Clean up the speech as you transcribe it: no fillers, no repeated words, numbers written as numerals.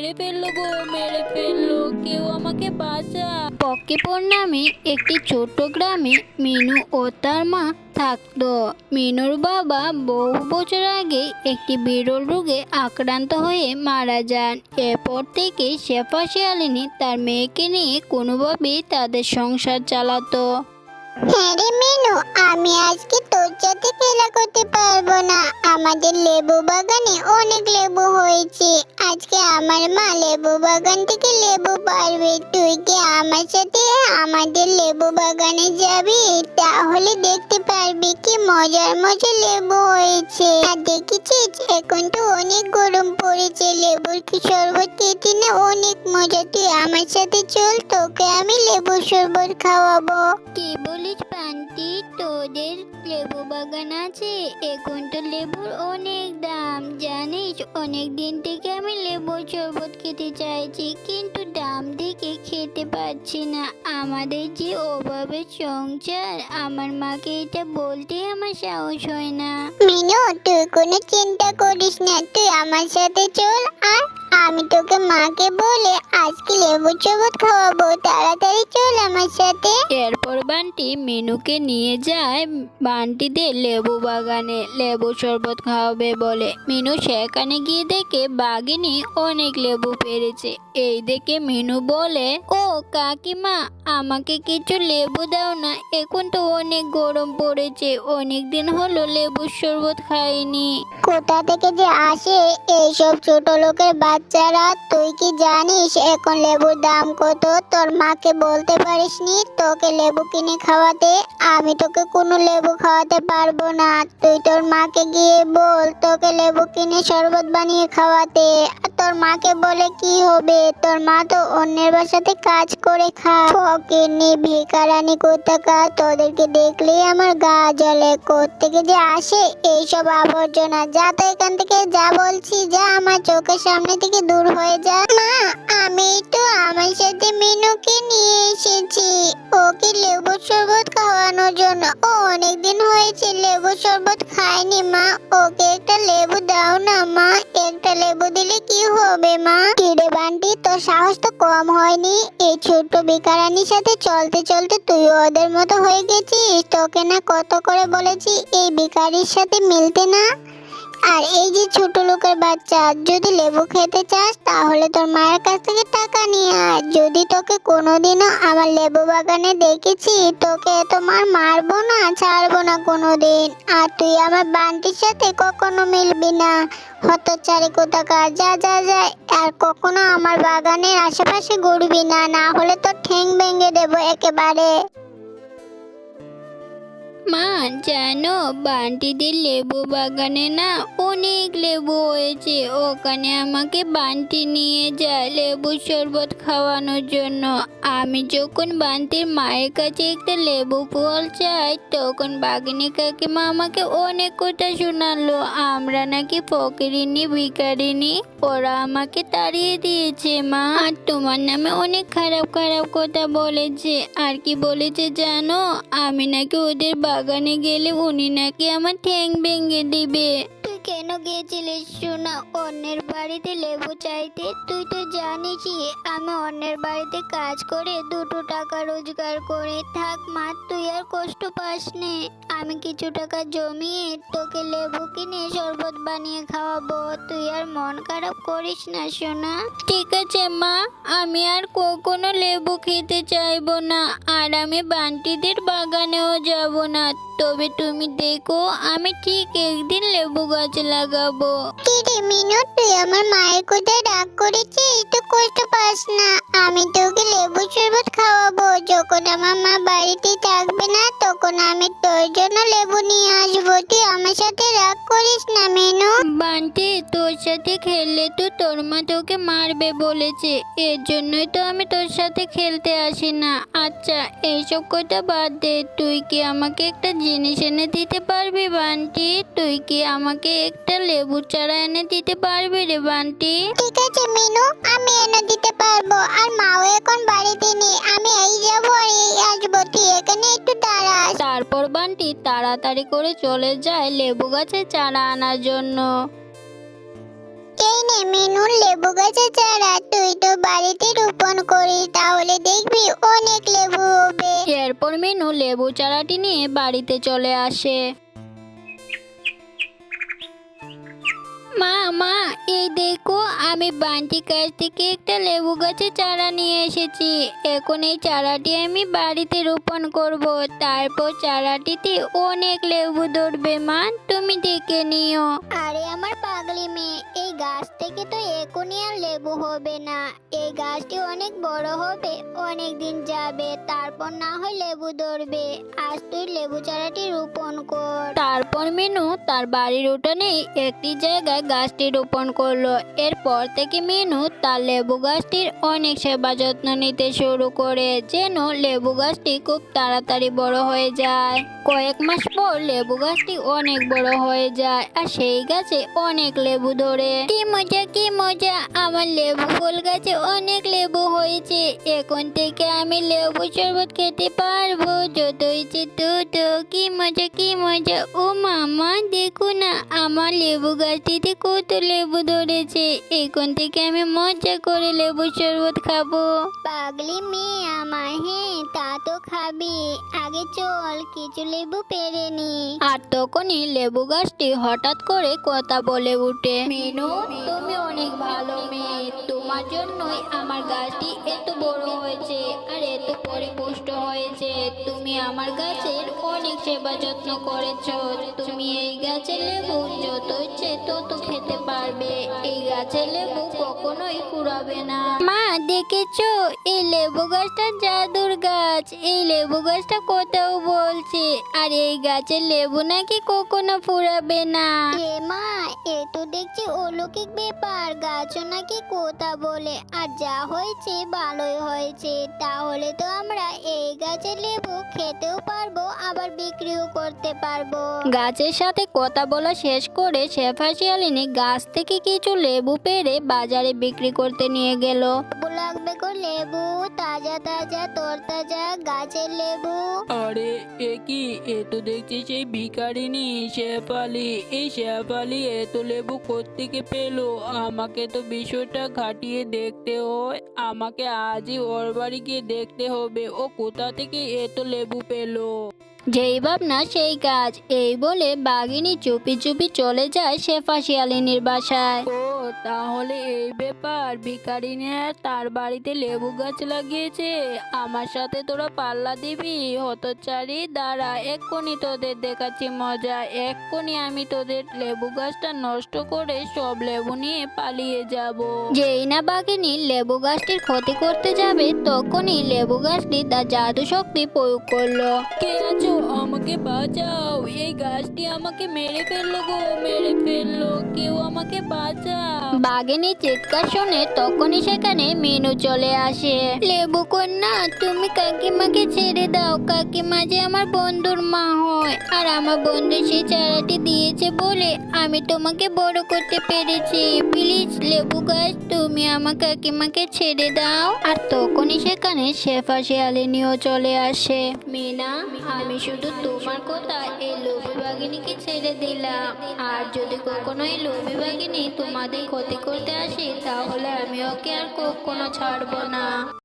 মেরে ফেললো গো, মেরে ফেললো, কেউ আমাকে বাঁচা। পকিপুর নামে একটি ছোট্ট গ্রামে মিনু ও তার মা থাকতো। মিনুর বাবা বহু বছর আগে একটি বিরল রোগে আক্রান্ত হয়ে মারা যান। এরপর থেকে শেফা শিয়ালিনী তার মেয়েকে নিয়ে কোনোভাবেই তাদের সংসার চালাতো। হ্যাঁ রে মিনু, আমি আজকে তোর সাথে খেলা করতে পারবো না। আমাদের লেবু বাগানে অনেক লেবু হয়েছে। আজকে আমার মা লেবু বাগান থেকে লেবু পারবে। তুই কি আমার সাথে আমাদের লেবু বাগানে যাবি? তাহলে দেখতে পারবি কি মজার মজার লেবু হয়েছে। আর দেখেছিস এখন তো অনেক গরম পড়েছে, লেবুর কি শরবত খেতে না অনেক মজা। তুই আমার সাথে চল, তোকে আমি লেবুর শরবত খাওয়াবো। কি বলিস বান্টি, তোদের লেবু বাগান আছে? এখন তো লেবুর অনেক দাম জানিস। অনেক দিন থেকে আমি লেবুর শরবত খেতে চাইছি, কিন্তু দাম দেখে খেতে পারছি না। আমাদের যে অভাবের সংসার, আমার মাকে এটা বলতে আমার সাহস হয় না। মিনু, তুই কোনো চিন্তা করিস না, তুই আমার সাথে চল। আর আমি তোকে মাকে বলে আজকে লেবু শরবত খাওয়াবো। তাড়াতাড়ি চল আমার সাথে। এরপর বান্টি মিনুকে নিয়ে যায় বান্টিদের লেবু বাগানে লেবু শরবত খাওয়াবে বলে। মিনু সেখানে গিয়ে দেখে বাঘিনী অনেক লেবু পেরেছে। এই দেখে মিনু বলে, ও কাকিমা, আমাকে কিছু লেবু দাও না, এখন তো অনেক গরম পড়েছে, অনেক দিন হলো লেবুর শরবত খাইনি। কোথা থেকে যে আসে এইসব ছোট লোকের বাচ্চারা? তুই কি জানিস এখন লেবুর দাম কত? তোর মাকে বলতে পারিসনি তোকে লেবু কিনে খাওয়াতে? আমি তোকে কোনো লেবু খাওয়াতে পারবো না। তুই তোর মাকে গিয়ে বল তোকে লেবু কিনে শরবত বানিয়ে খাওয়াতে। আর তোর মাকে বলে কি হবে? তোর মা তো অন্যের বাসাতে কাজ করে খায়। ফকিরনি ভিখারানি কোথাকার, তোদেরকে দেখলেই আমার গা জ্বলে। কোত্থেকে যে আসে এইসব আবর্জনা? যা তো এখান থেকে, যা বলছি, যা আমার চোখের সামনে থেকে দূর হয়ে যা। মা, আমি তো আমার সাথে মিনুকে নিয়ে এসেছি ওকে লেবু শরবত খাওয়ানোর জন্য। ও অনেকদিন হয়েছে লেবু শরবত খায়নি। মা, ওকে একটা লেবু দাও না মা, একটা লেবু দিলে কি হবে মা? কিরে বান্টি, তোর সাহস তো কম হয়নি। এই ছোট্ট ভিখারানির সাথে চলতে চলতে তুই ওদের মতো হয়ে গেছিস। তোকে না কত করে বলেছি এই ভিখারির সাথে মিলতে না। আর এই যে ছোট লোকের বাচ্চা, যদি লেবু খেতে চাস তাহলে তোর মায়ের কাছ থেকে টাকা নিয়ে আয়। যদি তোকে কোনোদিনও আমার লেবু বাগানে দেখেছি, তোকে তোমার মারবো না, ছাড়বো না কোনোদিন। আর তুই আমার বান্টির সাথে কখনো মিলবি না। হতচারী কোথাকার, যা যা যা। আর কখনো আমার বাগানের আশেপাশে ঘুরবি না, না হলে তোর ঠ্যাং ভেঙে দেবো একেবারে। মা, জানো বান্টিদের লেবু বাগানে না অনেক লেবু হয়েছে। ওখানে আমাকে বান্টি নিয়ে যায় লেবু শরবত খাওয়ানোর জন্য। আমি যখন বান্টির মায়ের কাছে একটা লেবু ফল চাই, তখন বাঘিনী কাকিমা আমাকে অনেক কথা শোনালো। আমরা নাকি ফকিরিনি ভিখারিনি, ওরা আমাকে তাড়িয়ে দিয়েছে মা। আর তোমার নামে অনেক খারাপ খারাপ কথা বলেছে। আর কি বলেছে জানো? আমি নাকি ওদের বাগানে গেলে উনি নাকি আমার ঠ্যাং ভেঙে দিবে। তুই কেন গিয়েছিলিস সোনা অন্যের বাড়িতে লেবু চাইতে? তুই তো জানিসই আমি অন্যের বাড়িতে কাজ করে দুটো টাকা রোজগার করে থাক মা, তুই আর কষ্ট পাস নে। আমি কিছু টাকা জমিয়ে তোকে লেবু কিনে শরবত বানিয়ে খাওয়াবো। তুই আর মন খারাপ করিস না সোনা। ঠিক আছে মা, আমি আর কখনো লেবু খেতে চাইবো না। আর আমি বান্টিদের বাগানেও যাব না। তবে তুমি দেখো, আমি ঠিক একদিন লেবু গাছ লাগাবো। কিরে মিনু, তুই আমার মায়ের কোথায় রাগ করেছিস? তো কষ্ট পাস না, আমি তোকে লেবু শরবত খাওয়াবো। যখন আমার মা বাড়িতে থাকবে না তখন আমি তোর জন্য লেবু নিয়ে আসবো। তুই আমার সাথে রাগ করিস না মিনু। বান্টি, তোর সাথে খেললে তো তোর মা তোকে মারবে বলেছে, এর জন্যই তো আমি তোর সাথে খেলতে আসি না। আচ্ছা, এইসব কথা বাদ দে। তুই কি আমাকে একটা জিনিস এনে দিতে পারবি বান্টি? তুই কি আমাকে একটা লেবু চারা এনে দিতে পারবি রে বান্টি? ঠিক আছে মিনু, আমি এনে দিতে পারবো। আর মাও এখন বাড়িতে নেই, আমি এই যাবো আর এই আসবো। তুই এখানে একটু দাঁড়াস। তারপর বান্টি তাড়াতাড়ি করে চলে যায় লেবু গাছে চারা আনার জন্য। এই নে মিনু, লেবু গাছের চারা তুই তো বাড়িতে রোপণ করিস, তাহলে দেখবি অনেক লেবু হবে। এরপর মিনু লেবু চারাটি নিয়ে বাড়িতে চলে আসে। মা মা, এই দেখো, আমি বান্টির কাছ থেকে একটা লেবু গাছের চারা নিয়ে এসেছি। এখন এই চারাটি আমি বাড়িতে রোপণ করব, তারপর চারাটিতে অনেক লেবু ধরবে। মা, তুমি দেখে নিও। আরে আমার পাগলি মেয়ে, এই গাছ থেকে তো এখনই আর লেবু হবে না। এই গাছটি অনেক বড় হবে, অনেক দিন যাবে, তারপর না হয় লেবু ধরবে। আজ তুই লেবু চারাটি রোপণ কর। তারপর মিনু তার বাড়ির উঠানে একটি জায়গায় গাছটি রোপণ করলো। এরপর থেকে মিনু তার লেবু গাছটির অনেক সেবা যত্ন নিতে শুরু করে, যেন লেবু গাছটি খুব তাড়াতাড়ি বড় হয়ে যায়। কয়েক মাস পর লেবু গাছটি অনেক বড় হয়ে যায়, আর সেই গাছে অনেক লেবু ধরে। কি মজা কি মজা, আমার লেবু ফুল গাছে অনেক লেবু হয়েছে। এখন থেকে আমি লেবু শরবত খেতে পারবো, যত ইচ্ছে তত। কি মজা কি মজা। ও মামা, দেখো না, আমার লেবু গাছটিতে কত লেবু ধরেছে। এখন থেকে আমি মজা করে লেবু শরবত খাবো। পাগলি মেয়ে আমার, হ্যাঁ তা তো খাবি, আগে চল কিছু লেবু পেরে নি। আর তখনই লেবু গাছটি হঠাৎ করে কথা বলে উঠে, মিনু, তুমি অনেক ভালো মেয়ে, তোমার জন্যই আমার গাছটি এত বড় হয়েছে আর এত পরিপুষ্ট হয়েছে। তুমি আমার গাছের অনেক সেবা যত্ন করেছো। তুমি এই গাছের লেবু যত ইচ্ছে তত খেতে পারবে। এই গাছের লেবু কখনোই ফুরাবে না। মা, দেখেছো, এই লেবু গাছটা জাদুর গাছ। এই লেবু গাছটা কোথাও বলছে, আর এই গাছের লেবু নাকি কখনো ফুরাবে না। এ মা, এ তো দেখছি অলৌকিক ব্যাপার, গাছও নাকি কথা বলে। আর যা হয়েছে ভালোই হয়েছে, তাহলে তো আমরা এই গাছের লেবু খেতেও পারবো, আবার বিক্রিও করতে পারবো। গাছের সাথে কথা বলা শেষ করে শেফা শিয়ালিনী গাছ থেকে কিছু লেবু পেড়ে বাজারে বিক্রি করতে নিয়ে গেল। লেবু লাগবে গো, লেবু তাজা তাজা তরতাজা গাছের লেবু। আরে এ কি, এ তো দেখছি সেই ভিখারিনী শেফালি। এই শেফালি এত লেবু কোত্থেকে পেলো? আমাকে তো বিষয়টা ঘাটিয়ে দেখতে হয়। আমাকে আজই ওর বাড়ি গিয়ে দেখতে হবে ও কোথা থেকে এত লেবু পেলো। যেই ভাবনা সেই কাজ, এই বলে বাঘিনী চুপি চুপি চলে যায় শেফা শিয়ালিনীর বাসায়। ও তাহলে এই ব্যাপার, ভিখারিনী তার বাড়িতে লেবু গাছ লাগিয়েছে। আমার সাথে তোরা পাল্লা দিবি? হতচারী, দাঁড়া, এক্ষুনি তোদের দেখাচ্ছি মজা। এক্ষুনি আমি তোদের লেবু গাছটা নষ্ট করে সব লেবু নিয়ে পালিয়ে যাব। যেই না বাঘিনী লেবু গাছটির ক্ষতি করতে যাবে, তখনই লেবু গাছটি তার জাদু শক্তি প্রয়োগ করলো। কে আছো? আমাকে বাঁচাও, এই গাছটি আমাকে মেরে ফেললো গো, মেরে ফেললো, কেউ আমাকে বাঁচাও। বাঘিনীর চিৎকার শুনে তখনই সেখানে মিনু চলে আসে। লেবু কন্যা, তুমি কাকিমাকে ছেড়ে দাও। কাকিমা যে আমার বন্ধুর মা হয়, আর আমার বন্ধু সেই চারাটি দিয়েছে বলে আমি তোমাকে বড় করতে পেরেছি। প্লিজ লেবু গাছ, তুমি আমার কাকিমাকে ছেড়ে দাও। আর তখনই সেখানে শেফা শিয়ালিনীও চলে আসে। মিনা, আমি শুধু তোমার কথা এই লোভী বাঘিনীকে ছেড়ে দিলাম, আর যদি কখনো এই লোভী বাঘিনী তোমাদের ক্ষতি করতে আসে, তাহলে আমি ওকে আর কখনো ছাড়বো না।